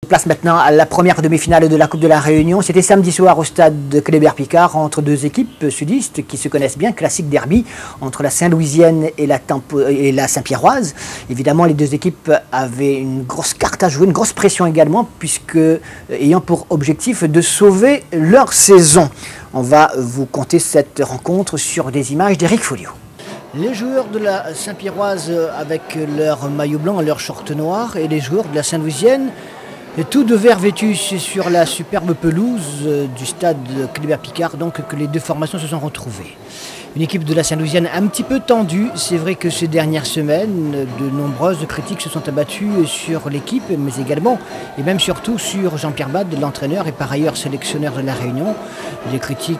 Place maintenant à la première demi-finale de la Coupe de la Réunion. C'était samedi soir au stade de Kléber-Picard entre deux équipes sudistes qui se connaissent bien. Classique derby entre la Saint-Louisienne et la Saint-Pierroise. Évidemment, les deux équipes avaient une grosse carte à jouer, une grosse pression également, puisque ayant pour objectif de sauver leur saison. On va vous conter cette rencontre sur des images d'Éric Folio. Les joueurs de la Saint-Pierroise avec leur maillot blanc, leur short noir, et les joueurs de la Saint-Louisienne tout de vert vêtus sur la superbe pelouse du stade Kléber-Picard, donc que les deux formations se sont retrouvées. Une équipe de la Saint-Louisienne un petit peu tendue. C'est vrai que ces dernières semaines, de nombreuses critiques se sont abattues sur l'équipe, mais également et même surtout sur Jean-Pierre Bade, l'entraîneur et par ailleurs sélectionneur de la Réunion. Des critiques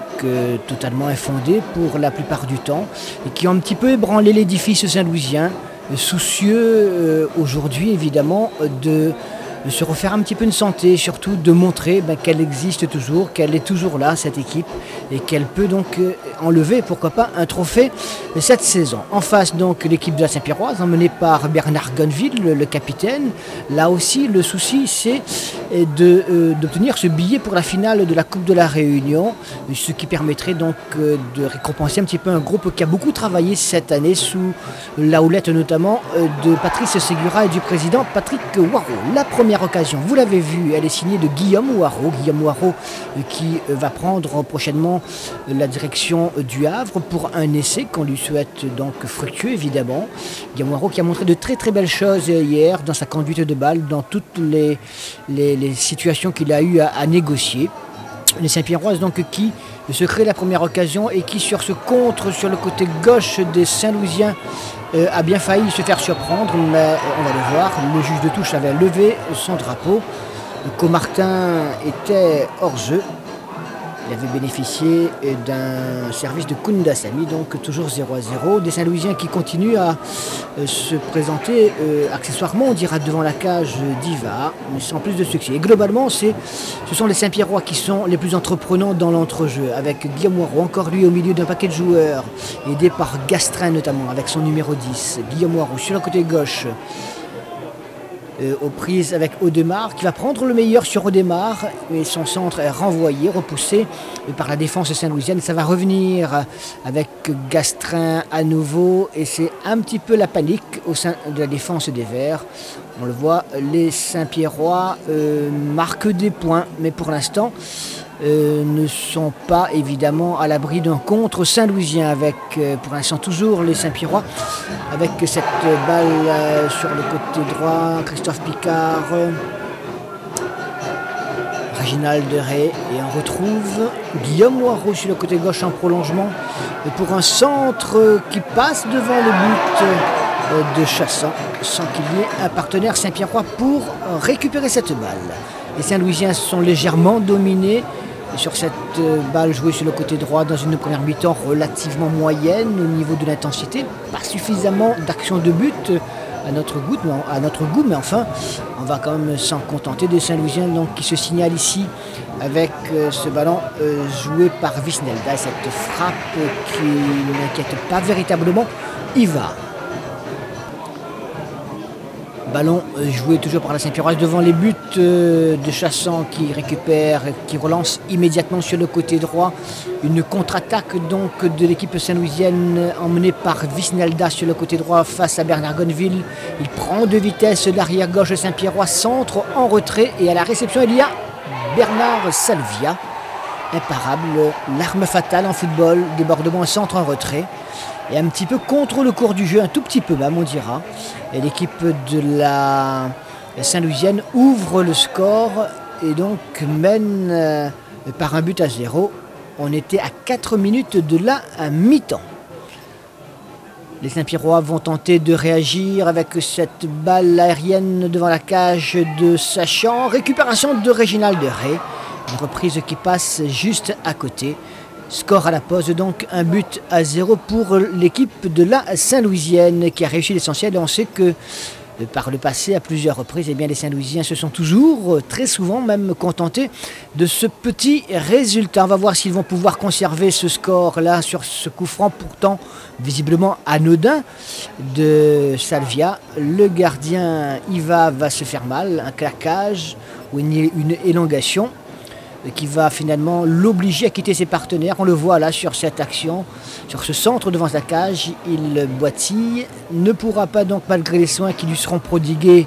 totalement infondées pour la plupart du temps et qui ont un petit peu ébranlé l'édifice saint-louisien, soucieux aujourd'hui évidemment de se refaire un petit peu une santé, surtout de montrer qu'elle existe toujours, qu'elle est toujours là, cette équipe, et qu'elle peut donc enlever, pourquoi pas, un trophée cette saison. En face, donc, l'équipe de la Saint-Pierroise, emmenée par Bernard Gonville, le capitaine. Là aussi, le souci, c'est d'obtenir ce billet pour la finale de la Coupe de la Réunion, ce qui permettrait donc de récompenser un petit peu un groupe qui a beaucoup travaillé cette année, sous la houlette notamment de Patrice Ségura et du président Patrick Waro. La première occasion, vous l'avez vu, elle est signée de Guillaume Waro qui va prendre prochainement la direction du Havre pour un essai qu'on lui souhaite donc fructueux évidemment. Guillaume Waro qui a montré de très très belles choses hier dans sa conduite de balle, dans toutes les situations qu'il a eu à négocier. Les Saint-Pierroise donc qui se crée la première occasion et qui sur ce contre sur le côté gauche des Saint-Louisiens a bien failli se faire surprendre, mais on va le voir, le juge de touche avait levé son drapeau. Comartin était hors jeu. Il avait bénéficié d'un service de Kounda Sami, donc toujours 0-0. Des Saint-Louisiens qui continuent à se présenter accessoirement, on dira, devant la cage d'Iva, mais sans plus de succès. Et globalement, ce sont les Saint-Pierrois qui sont les plus entreprenants dans l'entrejeu, avec Guillaume Waro, encore lui au milieu d'un paquet de joueurs, aidé par Gastrin notamment, avec son numéro 10. Guillaume Waro sur le côté gauche, aux prises avec Audemars, qui va prendre le meilleur sur Audemars, et son centre est renvoyé, repoussé par la défense saint-louisienne. Ça va revenir avec Gastrin à nouveau, et c'est un petit peu la panique au sein de la défense des Verts. On le voit, les Saint-Pierrois marquent des points, mais pour l'instant ne sont pas évidemment à l'abri d'un contre saint-louisien, avec pour l'instant toujours les Saint-Pierrois avec cette balle sur le côté droit, Christophe Picard, Réginald Ray, et on retrouve Guillaume Waro sur le côté gauche en prolongement pour un centre qui passe devant le but de Chassan, sans qu'il y ait un partenaire Saint-Pierrois pour récupérer cette balle. Les Saint-Louisiens sont légèrement dominés sur cette balle jouée sur le côté droit dans une première mi-temps relativement moyenne au niveau de l'intensité. Pas suffisamment d'actions de but à notre goût, mais enfin, on va quand même s'en contenter des Saint-Louisiens donc, qui se signalent ici avec ce ballon joué par Visnelda, et cette frappe qui n'inquiète pas véritablement Iva. Ballon joué toujours par la Saint-Pierroise devant les buts de Chassan qui récupère, qui relance immédiatement sur le côté droit. Une contre-attaque donc de l'équipe saint-louisienne emmenée par Visnelda sur le côté droit face à Bernard Gonville. Il prend de vitesse l'arrière gauche de Saint-Pierrois, centre en retrait, et à la réception il y a Bernard Salvia. Imparable, l'arme fatale en football, débordement, centre en retrait. Et un petit peu contre le cours du jeu, un tout petit peu même on dira. Et l'équipe de la Saint-Louisienne ouvre le score et donc mène par un but à 0. On était à 4 minutes de la mi-temps. Les Saint-Pierrois vont tenter de réagir avec cette balle aérienne devant la cage de Sachan. Récupération de Réginald Ray. Une reprise qui passe juste à côté. Score à la pause, donc un but à 0 pour l'équipe de la Saint-Louisienne qui a réussi l'essentiel. Et on sait que par le passé à plusieurs reprises, eh bien, les Saint-Louisiens se sont toujours, très souvent même, contentés de ce petit résultat. On va voir s'ils vont pouvoir conserver ce score-là sur ce coup franc pourtant visiblement anodin de Salvia. Le gardien Iva va se faire mal, un claquage ou une élongation qui va finalement l'obliger à quitter ses partenaires. On le voit là sur cette action, sur ce centre devant sa cage, il boitille, ne pourra pas donc, malgré les soins qui lui seront prodigués,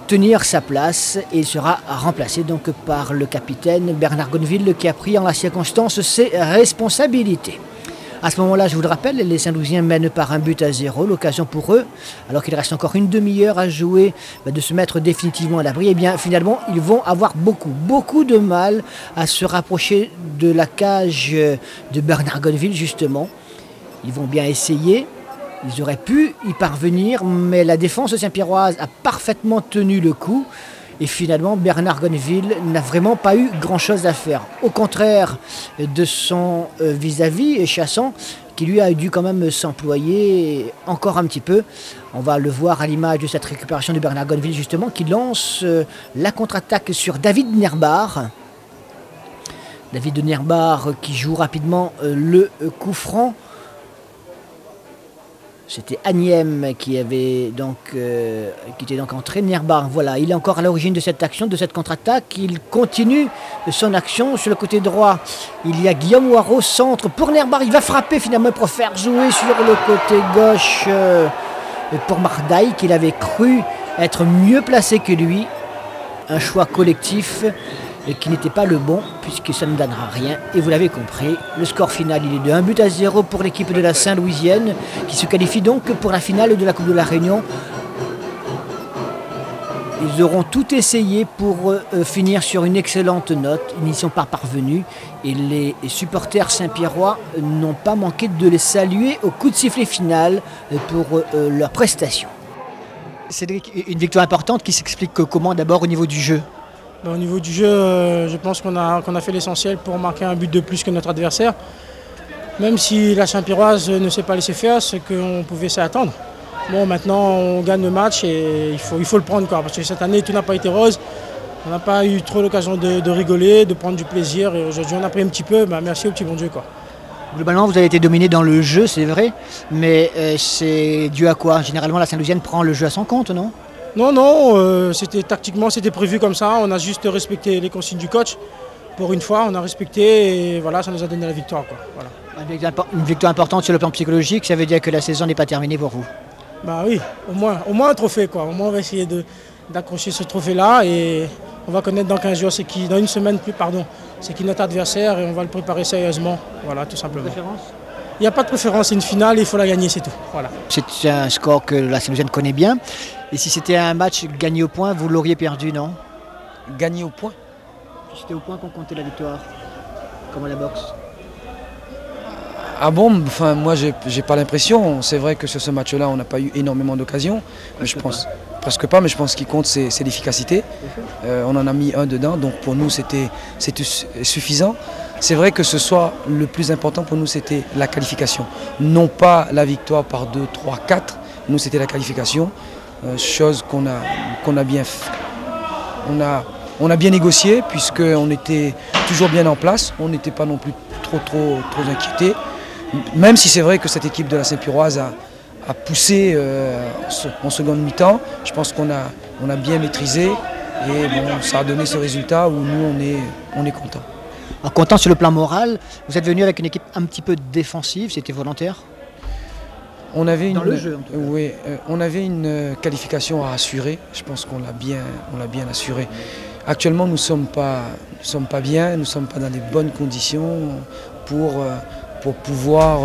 tenir sa place et sera remplacé donc par le capitaine Bernard Gonneville qui a pris en la circonstance ses responsabilités. À ce moment-là, je vous le rappelle, les Saint-Louisiens mènent par 1-0, l'occasion pour eux, alors qu'il reste encore une demi-heure à jouer, de se mettre définitivement à l'abri. Et bien finalement, ils vont avoir beaucoup de mal à se rapprocher de la cage de Bernard Gonneville, justement. Ils vont bien essayer, ils auraient pu y parvenir, mais la défense saint-pierroise a parfaitement tenu le coup. Et finalement, Bernard Gonneville n'a vraiment pas eu grand-chose à faire. Au contraire de son vis-à-vis, Chasson, qui lui a dû quand même s'employer encore un petit peu. On va le voir à l'image de cette récupération de Bernard Gonneville, justement, qui lance la contre-attaque sur David Nerbar. David Nerbar qui joue rapidement le coup franc. C'était Agniem qui était donc entré. Nerbar, voilà, il est encore à l'origine de cette action, de cette contre-attaque. Il continue son action sur le côté droit. Il y a Guillaume Waro, centre pour Nerbar. Il va frapper finalement pour faire jouer sur le côté gauche pour Mardaï, qu'il avait cru être mieux placé que lui. Un choix collectif qui n'était pas le bon, puisque ça ne donnera rien. Et vous l'avez compris, le score final, il est de 1-0 pour l'équipe de la Saint-Louisienne, qui se qualifie donc pour la finale de la Coupe de la Réunion. Ils auront tout essayé pour finir sur une excellente note. Ils n'y sont pas parvenus. Et les supporters saint-pierrois n'ont pas manqué de les saluer au coup de sifflet final pour leur prestation. C'est une victoire importante qui s'explique comment d'abord au niveau du jeu? Au niveau du jeu, je pense qu'on a fait l'essentiel pour marquer un but de plus que notre adversaire. Même si la Saint-Pierroise ne s'est pas laissé faire, ce qu'on pouvait s'y attendre. Bon, maintenant on gagne le match et il faut le prendre, quoi, parce que cette année tout n'a pas été rose. On n'a pas eu trop l'occasion de rigoler, de prendre du plaisir. Et aujourd'hui on a pris un petit peu, merci au petit bon Dieu, quoi. Globalement, vous avez été dominé dans le jeu, c'est vrai, mais c'est dû à quoi? Généralement, la Saint-Louisienne prend le jeu à son compte, non? Non, tactiquement c'était prévu comme ça, on a juste respecté les consignes du coach. Pour une fois, on a respecté et voilà, ça nous a donné la victoire, quoi. Voilà. Une victoire importante sur le plan psychologique, ça veut dire que la saison n'est pas terminée pour vous? Bah oui, au moins un trophée, quoi. Au moins on va essayer d'accrocher ce trophée-là et on va connaître dans 15 jours, dans une semaine plus, pardon, c'est qui notre adversaire et on va le préparer sérieusement, voilà, tout simplement. Préférence? Il n'y a pas de préférence, c'est une finale et il faut la gagner, c'est tout. Voilà. C'est un score que la Saint-Louisienne connaît bien. Et si c'était un match gagné au point, vous l'auriez perdu, non? Gagné au point? C'était au point qu'on comptait la victoire, comme à la boxe. Ah bon, enfin, moi j'ai pas l'impression. C'est vrai que sur ce match-là, on n'a pas eu énormément d'occasions. Presque pas, mais je pense qu'il compte, c'est l'efficacité. On en a mis un dedans, donc pour nous c'était suffisant. C'est vrai que ce soir, le plus important pour nous, c'était la qualification. Non pas la victoire par 2, 3, 4. Nous, c'était la qualification. Chose qu'on a bien fait. On a bien négocié, puisqu'on était toujours bien en place. On n'était pas non plus trop inquiétés. Même si c'est vrai que cette équipe de la Saint-Pierroise a poussé en seconde mi-temps. Je pense qu'on a bien maîtrisé. Et bon, ça a donné ce résultat où nous, on est contents. En comptant sur le plan moral, vous êtes venu avec une équipe un petit peu défensive, c'était volontaire? On avait dans le jeu, en tout cas. Oui, on avait une qualification à assurer. Je pense qu'on l'a bien assuré. Actuellement, nous ne sommes pas bien, nous ne sommes pas dans les bonnes conditions pour pouvoir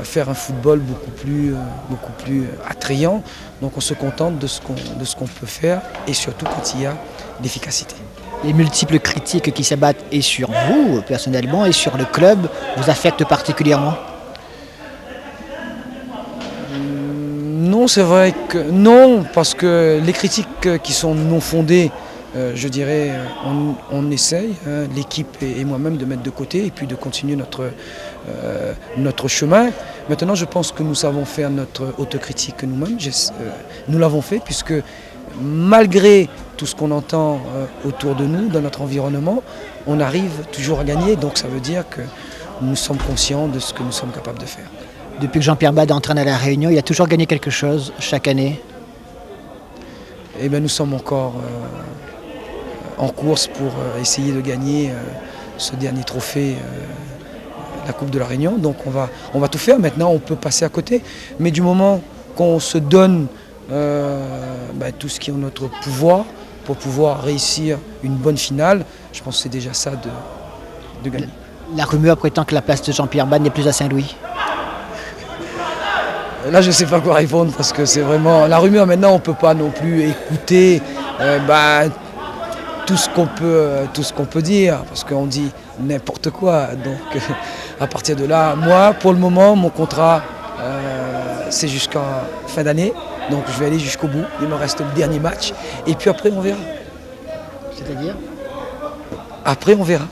faire un football beaucoup plus attrayant. Donc on se contente de ce qu'on peut faire et surtout quand il y a l'efficacité. Les multiples critiques qui s'abattent et sur vous personnellement et sur le club vous affectent particulièrement? Non, c'est vrai que non, parce que les critiques qui sont non fondées, je dirais, on essaye, hein, l'équipe et moi-même, de mettre de côté et puis de continuer notre chemin. Maintenant, je pense que nous savons faire notre autocritique nous-mêmes. Nous l'avons fait puisque malgré tout ce qu'on entend autour de nous, dans notre environnement, on arrive toujours à gagner. Donc ça veut dire que nous sommes conscients de ce que nous sommes capables de faire. Depuis que Jean-Pierre Bade entraîne à La Réunion, il a toujours gagné quelque chose chaque année? Eh bien, nous sommes encore en course pour essayer de gagner ce dernier trophée, la Coupe de la Réunion. Donc on va tout faire. Maintenant, on peut passer à côté. Mais du moment qu'on se donne tout ce qui est en notre pouvoir pour pouvoir réussir une bonne finale, je pense que c'est déjà ça de gagner. La rumeur prétend que la place de Jean-Pierre Bade n'est plus à Saint-Louis. Là, je ne sais pas quoi répondre parce que c'est vraiment... La rumeur, maintenant, on ne peut pas non plus écouter tout ce qu'on peut dire parce qu'on dit n'importe quoi. Donc, à partir de là, moi, pour le moment, mon contrat, c'est jusqu'à fin d'année. Donc, je vais aller jusqu'au bout. Il me reste le dernier match. Et puis après, on verra. C'est-à-dire? Après, on verra.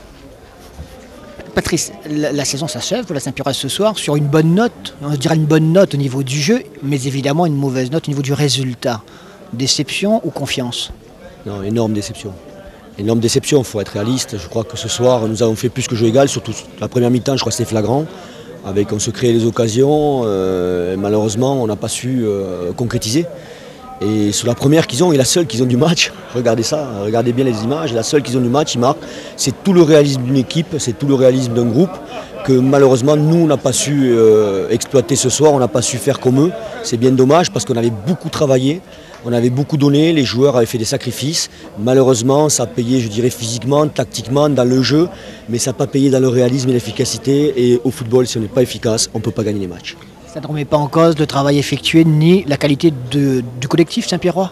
Patrice, la saison s'achève pour la Saint-Pierroise ce soir sur une bonne note. On dirait une bonne note au niveau du jeu, mais évidemment une mauvaise note au niveau du résultat. Déception ou confiance? Non, énorme déception. Énorme déception, il faut être réaliste. Je crois que ce soir, nous avons fait plus que jeu égal, surtout la première mi-temps, je crois que c'était flagrant. On se créait les occasions, et malheureusement, on n'a pas su concrétiser. Et sur la première qu'ils ont, et la seule qu'ils ont du match, regardez ça, regardez bien les images, la seule qu'ils ont du match, ils marquent. C'est tout le réalisme d'une équipe, c'est tout le réalisme d'un groupe que malheureusement nous on n'a pas su exploiter ce soir, on n'a pas su faire comme eux. C'est bien dommage parce qu'on avait beaucoup travaillé, on avait beaucoup donné, les joueurs avaient fait des sacrifices. Malheureusement ça a payé, je dirais, physiquement, tactiquement, dans le jeu, mais ça n'a pas payé dans le réalisme et l'efficacité. Et au football, si on n'est pas efficace, on ne peut pas gagner les matchs. Ça ne remet pas en cause le travail effectué ni la qualité du collectif Saint-Pierrois?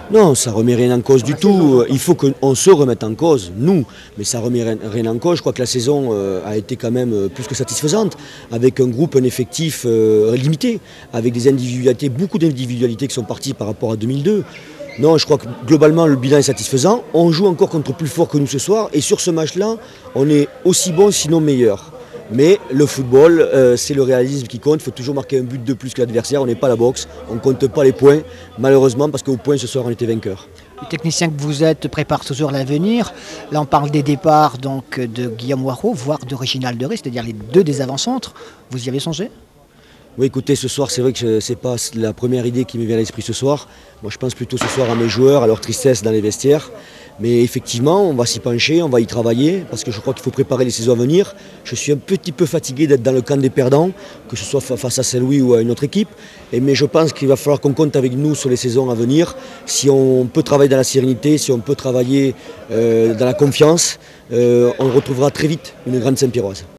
Non, ça ne remet rien en cause du tout. Il faut qu'on se remette en cause, nous, mais ça ne remet rien en cause. Je crois que la saison a été quand même plus que satisfaisante, avec un groupe, un effectif limité, avec des individualités, beaucoup d'individualités qui sont parties par rapport à 2002. Non, je crois que globalement le bilan est satisfaisant. On joue encore contre plus fort que nous ce soir, et sur ce match-là, on est aussi bon, sinon meilleur. Mais le football, c'est le réalisme qui compte. Il faut toujours marquer un but de plus que l'adversaire. On n'est pas à la boxe, on ne compte pas les points, malheureusement, parce qu'au point ce soir, on était vainqueur. Le technicien que vous êtes prépare toujours l'avenir. Là, on parle des départs donc, de Guillaume Waro, voire de Réginald Deré, c'est-à-dire les deux des avant-centres. Vous y avez songé? Oui, écoutez, ce soir, c'est vrai que ce n'est pas la première idée qui me vient à l'esprit ce soir. Moi, je pense plutôt ce soir à mes joueurs, à leur tristesse dans les vestiaires. Mais effectivement, on va s'y pencher, on va y travailler, parce que je crois qu'il faut préparer les saisons à venir. Je suis un petit peu fatigué d'être dans le camp des perdants, que ce soit face à Saint-Louis ou à une autre équipe. Mais je pense qu'il va falloir qu'on compte avec nous sur les saisons à venir. Si on peut travailler dans la sérénité, si on peut travailler dans la confiance, on retrouvera très vite une grande Saint-Pierroise.